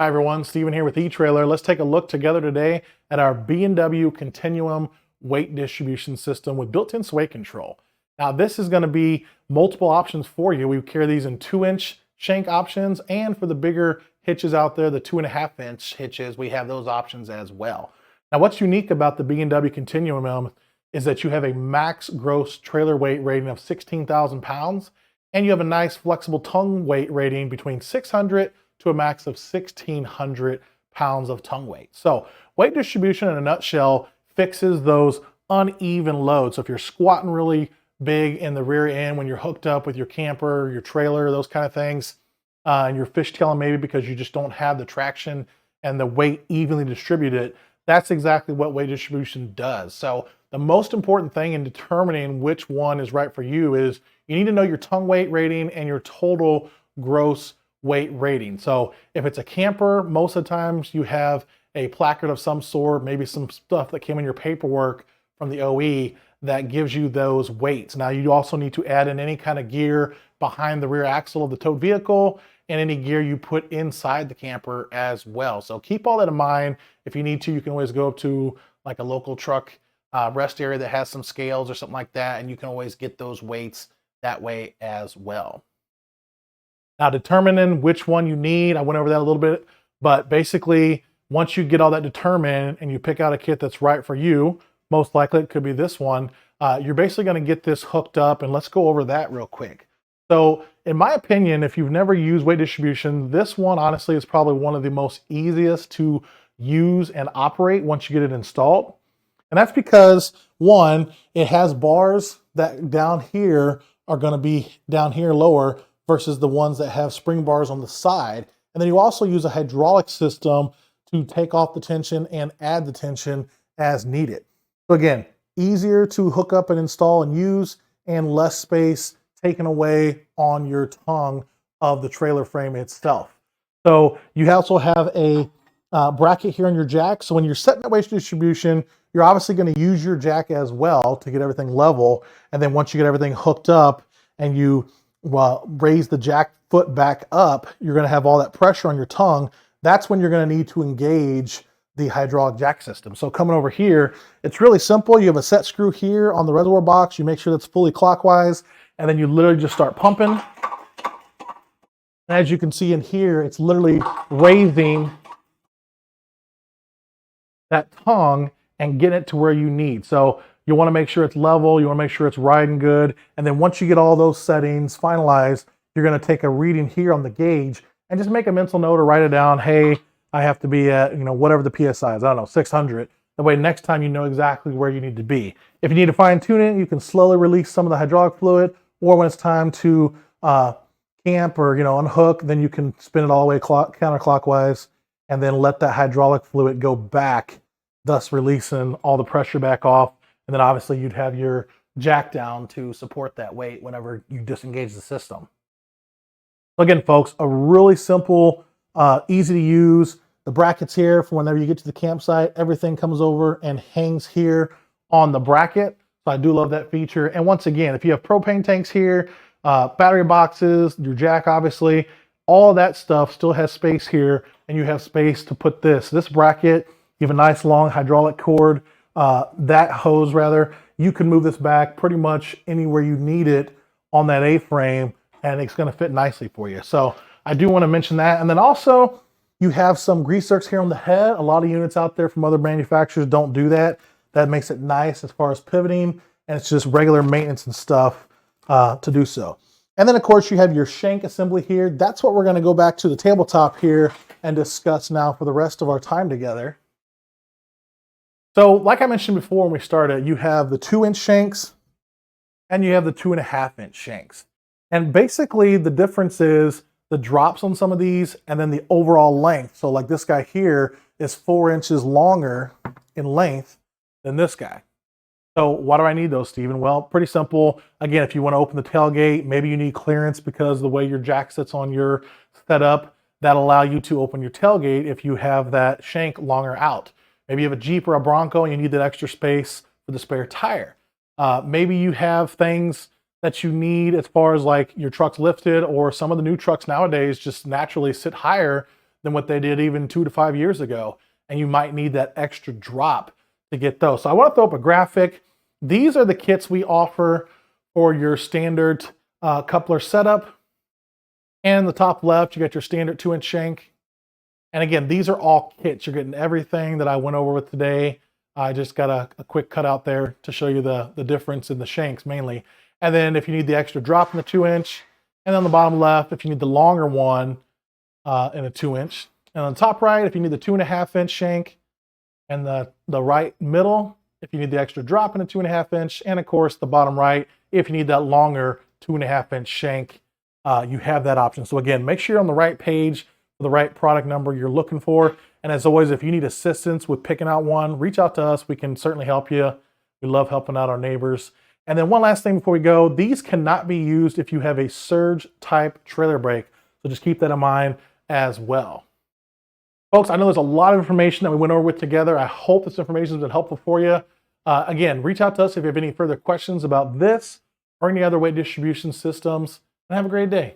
Hi everyone, Steven here with eTrailer. Let's take a look together today at our B&W Continuum weight distribution system with built-in weight control. Now this is going to be multiple options for you. We carry these in 2-inch shank options, and for the bigger hitches out there, the 2.5-inch hitches, we have those options as well. Now what's unique about the B&W Continuum is that you have a max gross trailer weight rating of 16,000 pounds, and you have a nice flexible tongue weight rating between 600 to a max of 1,600 pounds of tongue weight. So weight distribution in a nutshell fixes those uneven loads. So if you're squatting really big in the rear end when you're hooked up with your camper, your trailer, those kind of things, and you're fishtailing maybe because you just don't have the traction and the weight evenly distributed, that's exactly what weight distribution does. So the most important thing in determining which one is right for you is you need to know your tongue weight rating and your total gross weight rating. So if it's a camper, most of the times you have a placard of some sort, maybe some stuff that came in your paperwork from the OE that gives you those weights. Now you also need to add in any kind of gear behind the rear axle of the towed vehicle and any gear you put inside the camper as well. So keep all that in mind. If you need to, you can always go up to like a local truck rest area that has some scales or something like that, and you can always get those weights that way as well. Now determining which one you need, I went over that a little bit, but basically once you get all that determined and you pick out a kit that's right for you, most likely it could be this one, you're basically going to get this hooked up, and let's go over that real quick. So in my opinion, if you've never used weight distribution, this one honestly is probably one of the most easiest to use and operate once you get it installed. And that's because, one, it has bars that down here are going to be down here lower versus the ones that have spring bars on the side. And then you also use a hydraulic system to take off the tension and add the tension as needed. So again, easier to hook up and install and use, and less space taken away on your tongue of the trailer frame itself. So you also have a bracket here on your jack. So when you're setting that weight distribution, you're obviously going to use your jack as well to get everything level. And then once you get everything hooked up and you raise the jack foot back up, you're going to have all that pressure on your tongue. That's when you're going to need to engage the hydraulic jack system. So coming over here, it's really simple. You have a set screw here on the reservoir box. You make sure that's fully clockwise, and then you literally just start pumping. And as you can see in here, it's literally raising that tongue and getting it to where you need. So you want to make sure it's level, you want to make sure it's riding good, and then once you get all those settings finalized, you're going to take a reading here on the gauge and just make a mental note or write it down. Hey, I have to be at, whatever the PSI is, I don't know, 600. That way next time you know exactly where you need to be. If you need to fine tune it, you can slowly release some of the hydraulic fluid, or when it's time to camp or unhook, then you can spin it all the way counterclockwise and then let that hydraulic fluid go back, thus releasing all the pressure back off. And then obviously you'd have your jack down to support that weight whenever you disengage the system. So again, folks, a really simple, easy to use. The brackets here for whenever you get to the campsite, everything comes over and hangs here on the bracket. So I do love that feature. And once again, if you have propane tanks here, battery boxes, your jack, obviously, all that stuff still has space here, and you have space to put this bracket. You have a nice long hydraulic cord, that hose rather. You can move this back pretty much anywhere you need it on that A-frame, and it's going to fit nicely for you. So I do want to mention that. And then also you have some grease zerks here on the head. A lot of units out there from other manufacturers don't do that. That makes it nice as far as pivoting, and it's just regular maintenance and stuff to do so. And then of course you have your shank assembly here. That's what we're going to go back to the tabletop here and discuss now for the rest of our time together. So like I mentioned before when we started, you have the 2-inch shanks and you have the 2.5-inch shanks. And basically the difference is the drops on some of these and then the overall length. So like this guy here is 4 inches longer in length than this guy. So why do I need those, Steven? Well, pretty simple. Again, if you want to open the tailgate, maybe you need clearance because the way your jack sits on your setup, that'll allow you to open your tailgate if you have that shank longer out. Maybe you have a Jeep or a Bronco and you need that extra space for the spare tire. Maybe you have things that you need as far as like your truck's lifted, or some of the new trucks nowadays just naturally sit higher than what they did even 2 to 5 years ago. And you might need that extra drop to get those. So I want to throw up a graphic. These are the kits we offer for your standard coupler setup. And the top left, you got your standard 2-inch shank. And again, these are all kits. You're getting everything that I went over with today. I just got a quick cutout there to show you the difference in the shanks mainly. And then if you need the extra drop in the 2-inch, and on the bottom left, if you need the longer one in a 2-inch. And on the top right, if you need the 2.5-inch shank, and the right middle, if you need the extra drop in a 2.5-inch, and of course the bottom right, if you need that longer 2.5-inch shank, you have that option. So again, make sure you're on the right page for the right product number you're looking for. And as always, if you need assistance with picking out one, reach out to us. We can certainly help you. We love helping out our neighbors. And then one last thing before we go, these cannot be used if you have a surge type trailer brake. So just keep that in mind as well. Folks, I know there's a lot of information that we went over with together. I hope this information has been helpful for you. Again, reach out to us if you have any further questions about this or any other weight distribution systems, and have a great day.